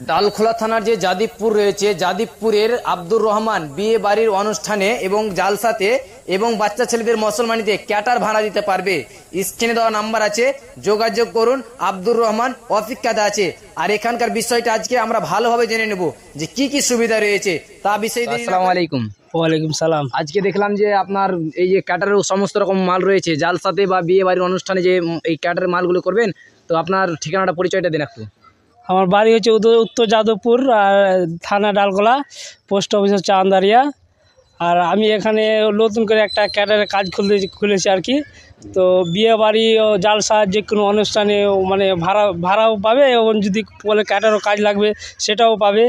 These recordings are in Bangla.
ডালখোলা থানার যে যাদবপুর রয়েছে, যাদবপুরের আব্দুর রহমান বিয়ে বাড়ির অনুষ্ঠানে এবং জালসাতে এবং বাচ্চা ছেলেদের মুসলমানিতে ক্যাটার ভাড়া দিতে পারবে। স্ক্রিনে দেওয়া নাম্বার আছে, যোগাযোগ করুন। আব্দুর রহমান অপেক্ষাতে আছে। আর এখানকার বিষয়টা আজকে আমরা ভালোভাবে জেনে নেব যে কি কি সুবিধা রয়েছে তা বিষয়ে। আসসালামু আলাইকুম। ওয়ালাইকুম সালাম। আজকে দেখলাম যে আপনার এই যে ক্যাটারের সমস্ত রকম মাল রয়েছে, জালসাতে বা বিয়ে বাড়ির অনুষ্ঠানে যে এই ক্যাটারের মালগুলো করবেন, তো আপনার ঠিকানাটা পরিচয়টা দিন একটু। আমার বাড়ি হচ্ছে উত্তর যাদবপুর, আর থানা ডালগোলা, পোস্ট অফিস হচ্ছে আন্দারিয়া। আর আমি এখানে নতুন করে একটা ক্যাটারের কাজ খুলেছি আর কি। তো বিয়ে বাড়ি ও জালসা যে কোনো অনুষ্ঠানে মানে ভাড়াও পাবে, এবং যদি বলে ক্যাটারও কাজ লাগবে সেটাও পাবে।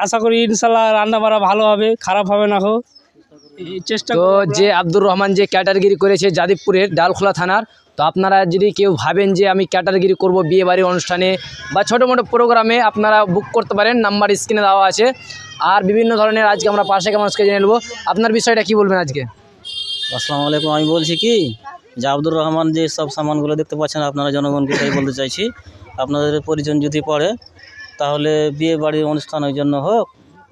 আশা করি ইনশাল্লাহ রান্না বাড়া ভালো হবে, খারাপ হবে না। চেষ্টা তো যে আব্দুর রহমান যে ক্যাটারগিরি করেছে যাদবপুরের ডালখোলা থানার, তো আপনারা যদি কেউ ভাবেন যে আমি ক্যাটারগিরি করব বিয়ে বাড়ির অনুষ্ঠানে বা ছোটো মোটো প্রোগ্রামে, আপনারা বুক করতে পারেন, নাম্বার স্ক্রিনে দেওয়া আছে। আর বিভিন্ন ধরনের আজকে আমরা পাশে মানুষকে জেনে নেবো। আপনার বিষয়টা কি বলবেন আজকে? আসসালামু আলাইকুম। আমি বলছি কি যে আব্দুর রহমান যে সব সামানগুলো দেখতে পাচ্ছেন, আপনারা জনগণকে তাই বলতে চাইছি, আপনাদের পরিজন যদি পড়ে তাহলে বিয়ে বাড়ির অনুষ্ঠানের জন্য হোক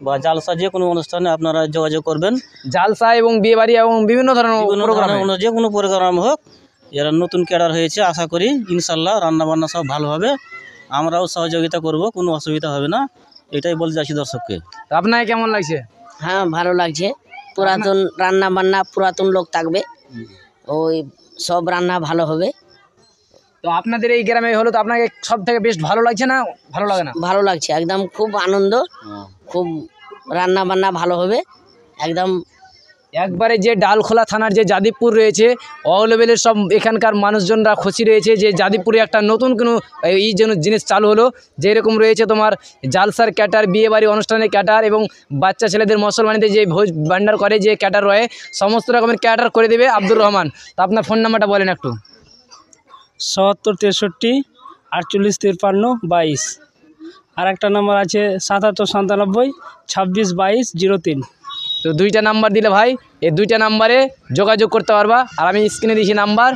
বা জালসা যে কোনো অনুষ্ঠানে আপনারা যোগাযোগ করবেন। জালসা এবং বিয়ে বাড়ি এবং বিভিন্ন ধরনের যে কোনো প্রোগ্রাম হোক, এরা নতুন ক্যাডার হয়েছে, আশা করি ইনশাল্লাহ রান্নাবান্না সব ভালো হবে, আমরাও সহযোগিতা করব, কোনো অসুবিধা হবে না, এটাই বলতে চাইছি দর্শককে। আপনাকে কেমন লাগছে? হ্যাঁ, ভালো লাগছে। পুরাতন রান্না বান্না, পুরাতন লোক থাকবে, ওই সব রান্না ভালো হবে। তো আপনাদের এই গ্রামে হলো, তো আপনাকে সব থেকে বেস্ট ভালো লাগছে না ভালো লাগে না? ভালো লাগছে, একদম খুব আনন্দ, খুব রান্না বান্না ভালো হবে একদম। একবারে যে ডালখোলা থানার যে যাদবপুর রয়েছে, অল লেভেলের সব এখানকার মানুষজনরা খুশি রয়েছে যে যাদবপুরে একটা নতুন কোনো এই জন্য জিনিস চালু হলো, যেরকম রয়েছে তোমার জালসার ক্যাটার, বিয়ে বাড়ি অনুষ্ঠানের ক্যাটার এবং বাচ্চা ছেলেদের মুসলমানিতে যে ভোজ ভান্ডার করে যে ক্যাটার রয়ে, সমস্ত রকমের ক্যাটার করে দেবে আব্দুর রহমান। তো আপনার ফোন নাম্বারটা বলেন একটু। ৭০ 63 48 53 22। আর একটা নাম্বার আছে ৭৭ ৯৭ 26 22 03। তো দুইটা নাম্বার দিলে ভাই, এই দুইটা নাম্বারে যোগাযোগ করতে পারবা। আর আমি স্ক্রিনে দিয়েছি নাম্বার।